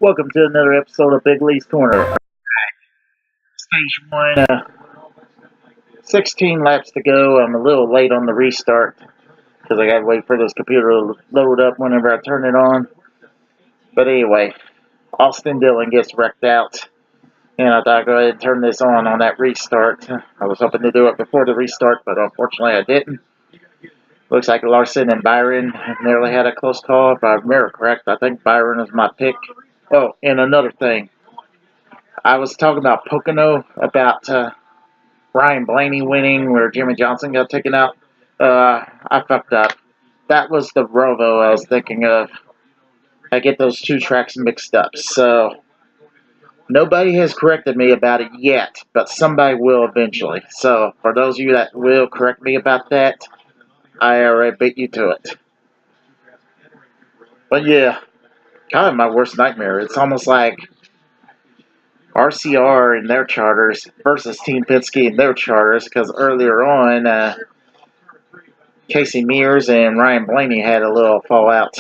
Welcome to another episode of Big Lee's Corner. Stage 1, 16 laps to go. I'm a little late on the restart because I got to wait for this computer to load up whenever I turn it on. But anyway, Austin Dillon gets wrecked out. And I thought I'd go ahead and turn this on that restart. I was hoping to do it before the restart, but unfortunately I didn't. Looks like Larson and Byron nearly had a close call. If I remember correct, I think Byron is my pick. Oh, and another thing. I was talking about Pocono, about Ryan Blaney winning where Jimmy Johnson got taken out. I fucked up. That was the Rovo I was thinking of. I get those two tracks mixed up. So, nobody has corrected me about it yet, but somebody will eventually. So, for those of you that will correct me about that, I already beat you to it. But yeah, kind of my worst nightmare. It's almost like RCR and their charters versus Team Penske and their charters, because earlier on, Casey Mears and Ryan Blaney had a little fallout.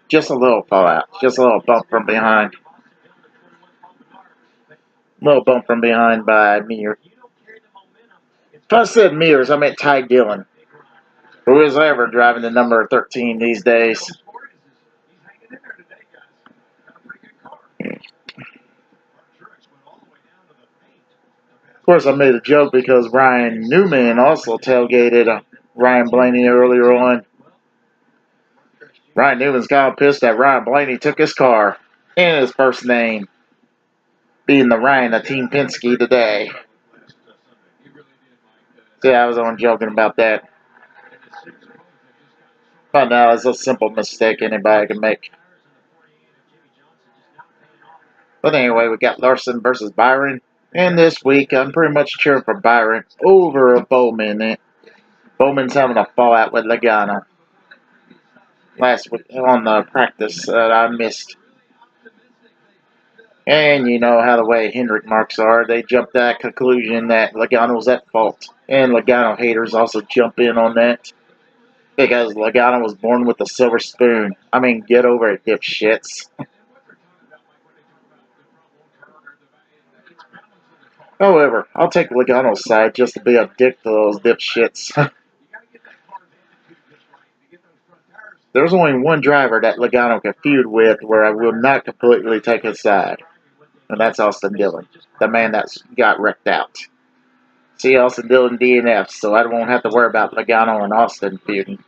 Just a little fallout. Just a little bump from behind. Little bump from behind by Mears. If I said Mears, I meant Ty Dillon. Who is ever driving the number 13 these days? Of course, I made a joke because Ryan Newman also tailgated Ryan Blaney earlier on. Ryan Newman's got pissed that Ryan Blaney took his car and his first name, being the Ryan of Team Penske today. See, I was only joking about that. But no, it's a simple mistake anybody can make. But anyway, we got Larson versus Byron. And this week, I'm pretty much cheering for Byron over Bowman. Bowman's having a fallout with Logano last week on the practice that I missed. And you know how the way Hendrick marks are. They jump to that conclusion that Logano's at fault. And Logano haters also jump in on that. Because Logano was born with a silver spoon. I mean, get over it, dipshits. However, I'll take Logano's side just to be a dick to those dipshits. There's only one driver that Logano can feud with where I will not completely take his side. And that's Austin Dillon, the man that got wrecked out. See, Austin Dillon DNF, so I won't have to worry about Logano and Austin feuding.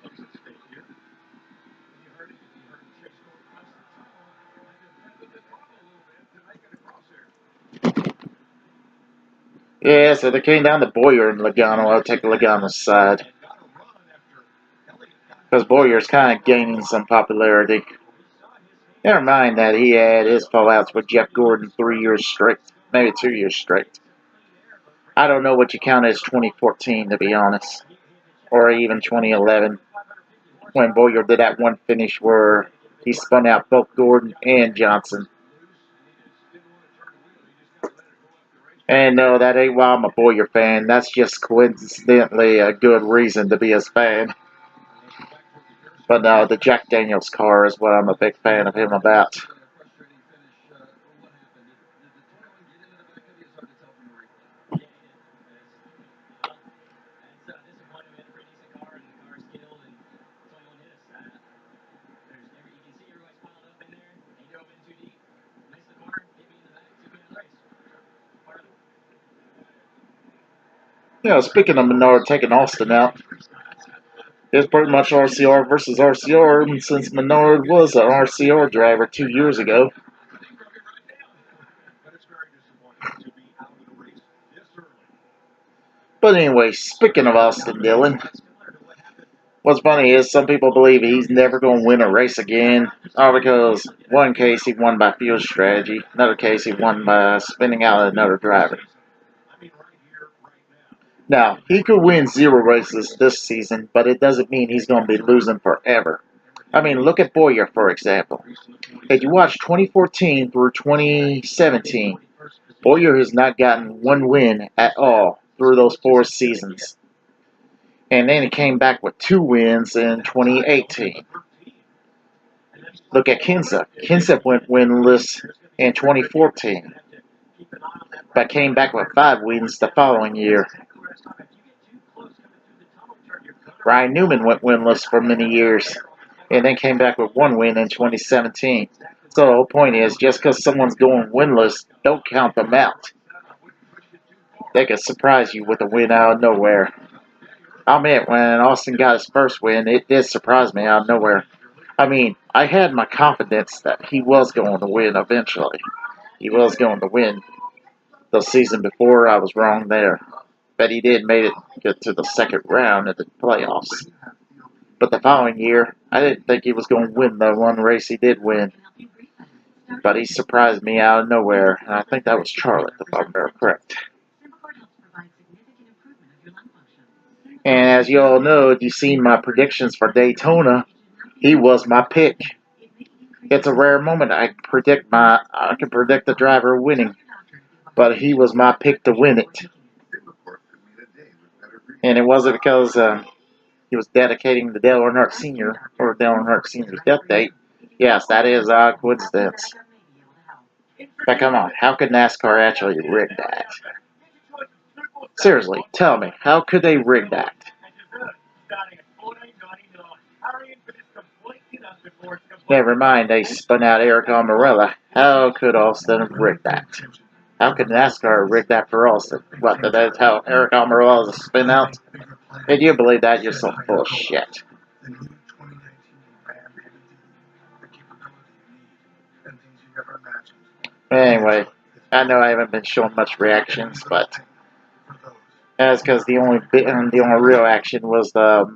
Yeah, so they came down to Boyer and Logano. I'll take Logano's side. Because Boyer's kind of gaining some popularity. Never mind that he had his fallouts with Jeff Gordon 3 years straight. Maybe 2 years straight. I don't know what you count as 2014, to be honest. Or even 2011. When Boyer did that one finish where he spun out both Gordon and Johnson. And no, that ain't why I'm a Boyer fan. That's just coincidentally a good reason to be his fan. But no, the Jack Daniels car is what I'm a big fan of him about. Speaking of Menard taking Austin out, it's pretty much RCR versus RCR, and since Menard was an RCR driver 2 years ago. But anyway, speaking of Austin Dillon, what's funny is some people believe he's never going to win a race again. All because one case he won by field strategy, another case he won by spinning out another driver. Now, he could win 0 races this season, but it doesn't mean he's going to be losing forever. I mean, look at Boyer, for example. If you watch 2014 through 2017, Boyer has not gotten 1 win at all through those 4 seasons. And then he came back with 2 wins in 2018. Look at Kenseth. Kenseth went winless in 2014, but came back with 5 wins the following year. Ryan Newman went winless for many years, and then came back with 1 win in 2017. So the whole point is, just because someone's going winless, don't count them out. They could surprise you with a win out of nowhere. I'll admit, when Austin got his first win, it did surprise me out of nowhere. I mean, I had my confidence that he was going to win eventually. He was going to win. The season before, I was wrong there. But he did make it get to the second round of the playoffs. But the following year, I didn't think he was going to win the one race he did win. But he surprised me out of nowhere, and I think that was Charlotte, if I'm correct. And as you all know, if you've seen my predictions for Daytona, he was my pick. It's a rare moment I can predict the driver winning, but he was my pick to win it. And it wasn't because he was dedicating to Dale Earnhardt Sr. or Dale Earnhardt Sr.'s death date. Yes, that is a coincidence. But come on, how could NASCAR actually rig that? Seriously, tell me, how could they rig that? Never mind, they spun out Eric Almirola. How could Austin rig that? How could NASCAR rig that for Austin? What, that's how Eric Almirola is spin out? If you believe that, you're so full of shit. Anyway, I know I haven't been showing much reactions, but that's because the only real action was the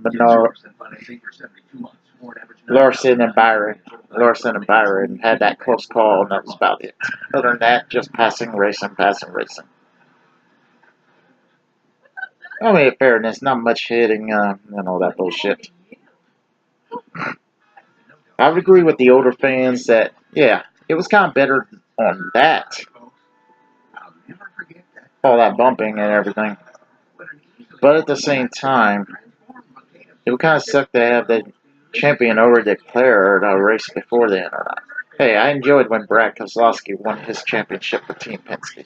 Larson and Byron. Larson and Byron had that close call, and that was about it. Other than that, just passing racing. I mean, in fairness, not much hitting and all that bullshit. I would agree with the older fans that, yeah, it was kind of better on that. All that bumping and everything. But at the same time, it would kind of suck to have the champion already declared a race before then. Hey, I enjoyed when Brad Keselowski won his championship for Team Penske.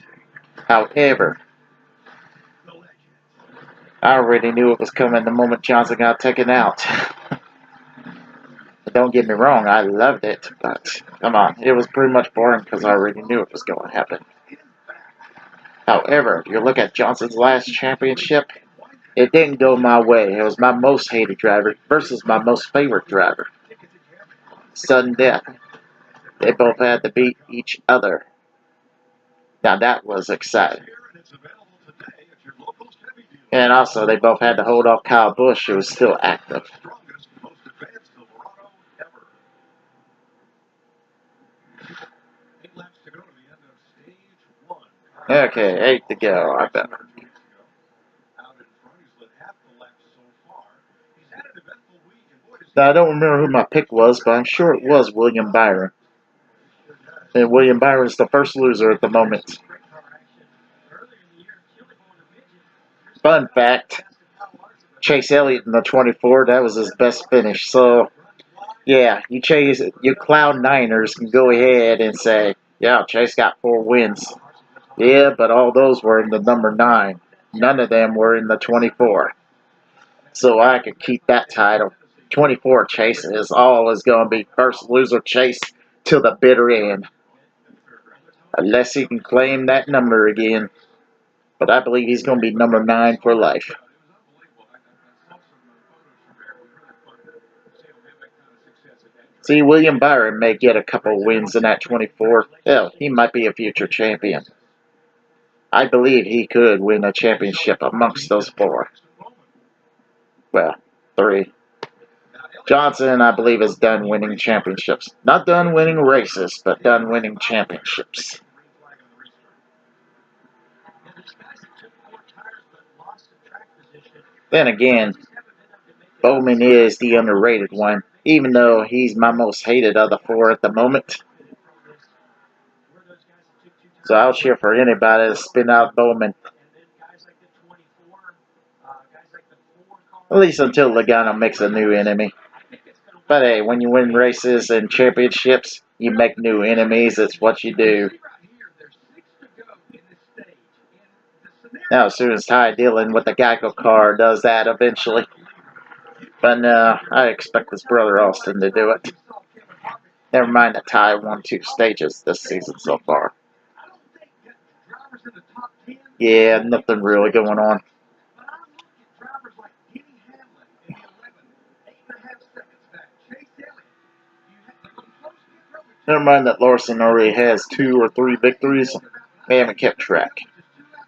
However, I already knew it was coming the moment Johnson got taken out. Don't get me wrong, I loved it, but come on, it was pretty much boring because I already knew it was going to happen. However, if you look at Johnson's last championship, it didn't go my way. It was my most hated driver versus my most favorite driver. Sudden death. They both had to beat each other. Now that was exciting. And also, they both had to hold off Kyle Busch, who was still active. Okay, 8 to go. I better. Now, I don't remember who my pick was, but I'm sure it was William Byron. And William Byron's the first loser at the moment. Fun fact, Chase Elliott in the 24, that was his best finish. So, yeah, you Cloud Niners can go ahead and say, yeah, Chase got 4 wins. Yeah, but all those were in the number 9. None of them were in the 24. So I could keep that title. 24 Chase is always going to be first loser Chase till the bitter end. Unless he can claim that number again. But I believe he's going to be number 9 for life. See, William Byron may get a couple wins in that 24. Hell, he might be a future champion. I believe he could win a championship amongst those 4. Well, 3. Johnson, I believe, is done winning championships. Not done winning races, but done winning championships. Then again, Bowman is the underrated one, even though he's my most hated of the 4 at the moment. So I'll cheer for anybody to spin out Bowman. At least until Logano makes a new enemy. But hey, when you win races and championships, you make new enemies. It's what you do. Now, as soon as Ty Dillon with the Geico car does that eventually. But no, I expect his brother Austin to do it. Never mind that Ty won 2 stages this season so far. Yeah, nothing really going on. Never mind that Larson already has 2 or 3 victories. They haven't kept track.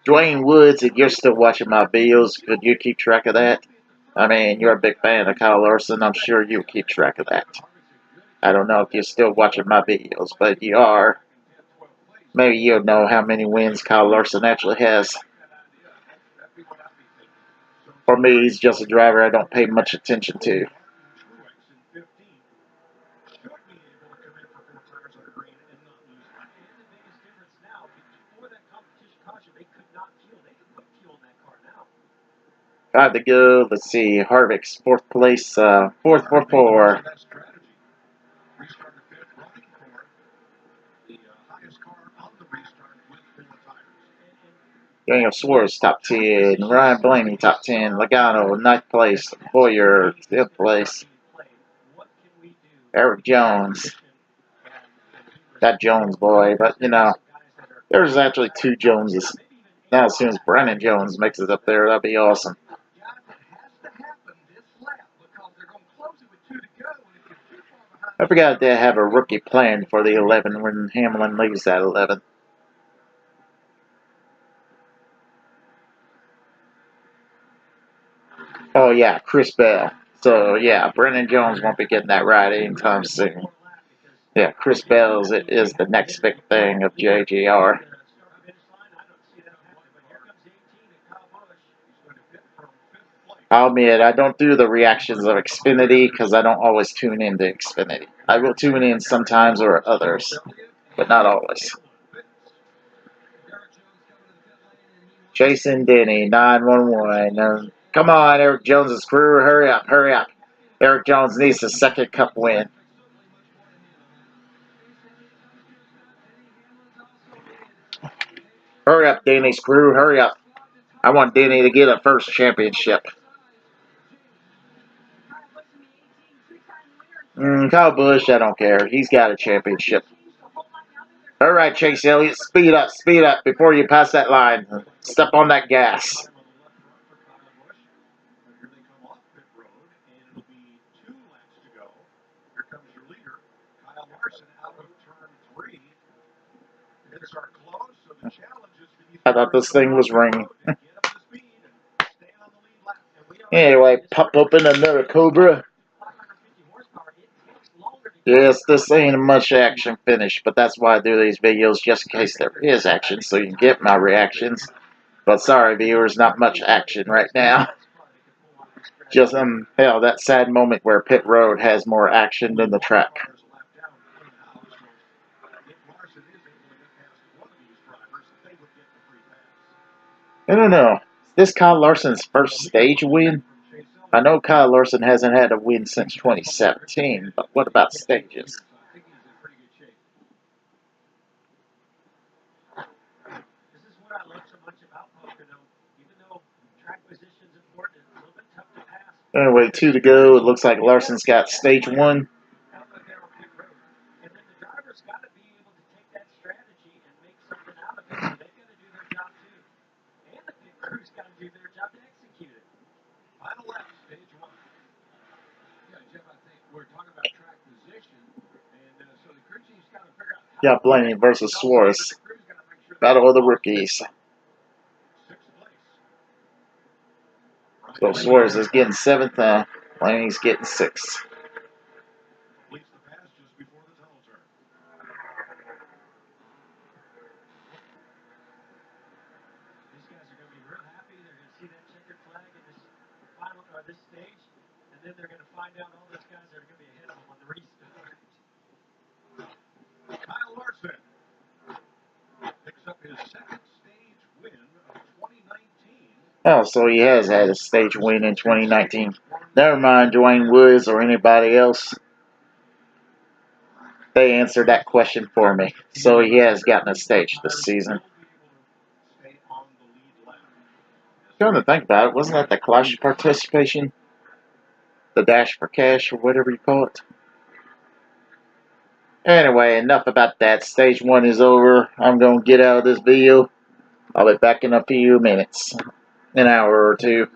Dwayne Woods, if you're still watching my videos, could you keep track of that? I mean, you're a big fan of Kyle Larson. I'm sure you'll keep track of that. I don't know if you're still watching my videos, but if you are, maybe you'll know how many wins Kyle Larson actually has. For me, he's just a driver I don't pay much attention to. Got to go. Let's see. Harvick's 4th place. 4th for 4. Daniel Suarez, top 10. Ryan Blaney, top 10. Logano, 9th place. Boyer, 10th place. Eric Jones. That Jones boy, but you know, there's actually 2 Joneses. Now, as soon as Brandon Jones makes it up there, that'd be awesome. I forgot they have a rookie plan for the 11 when Hamlin leaves that 11. Oh, yeah, Chris Bell. So, yeah, Brandon Jones won't be getting that ride anytime soon. Yeah, Chris Bell is the next big thing of JGR. I'll admit, I don't do the reactions of Xfinity because I don't always tune into Xfinity. I will tune in sometimes or others, but not always. Jason Denny, 911. Come on, Eric Jones' crew. Hurry up, hurry up. Eric Jones needs his 2nd Cup win. Hurry up, Denny's crew. Hurry up. I want Denny to get a 1st championship. Kyle Busch, I don't care. He's got a championship. All right, Chase Elliott, speed up before you pass that line. Step on that gas. I thought this thing was ringing. Anyway, pop open another Cobra. Yes, this ain't a much action finish, but that's why I do these videos, just in case there is action, so you can get my reactions. But sorry, viewers, not much action right now. Just, hell, that sad moment where Pit Road has more action than the track. I don't know. Is this Kyle Larson's 1st stage win? I know Kyle Larson hasn't had a win since 2017, but what about stages? Anyway, 2 to go. It looks like Larson's got stage 1. Yeah, Blaney versus Suarez. Battle of the rookies. So Suarez is getting 7th. Blaney's getting 6th. Oh, so he has had a stage win in 2019. Never mind Dwayne Woods or anybody else. they answered that question for me. So he has gotten a stage this season. Trying to think about it, wasn't that the Clash participation? The Dash for Cash or whatever you call it? Anyway, enough about that. Stage 1 is over. I'm going to get out of this video. I'll be back in a few minutes. An hour or two.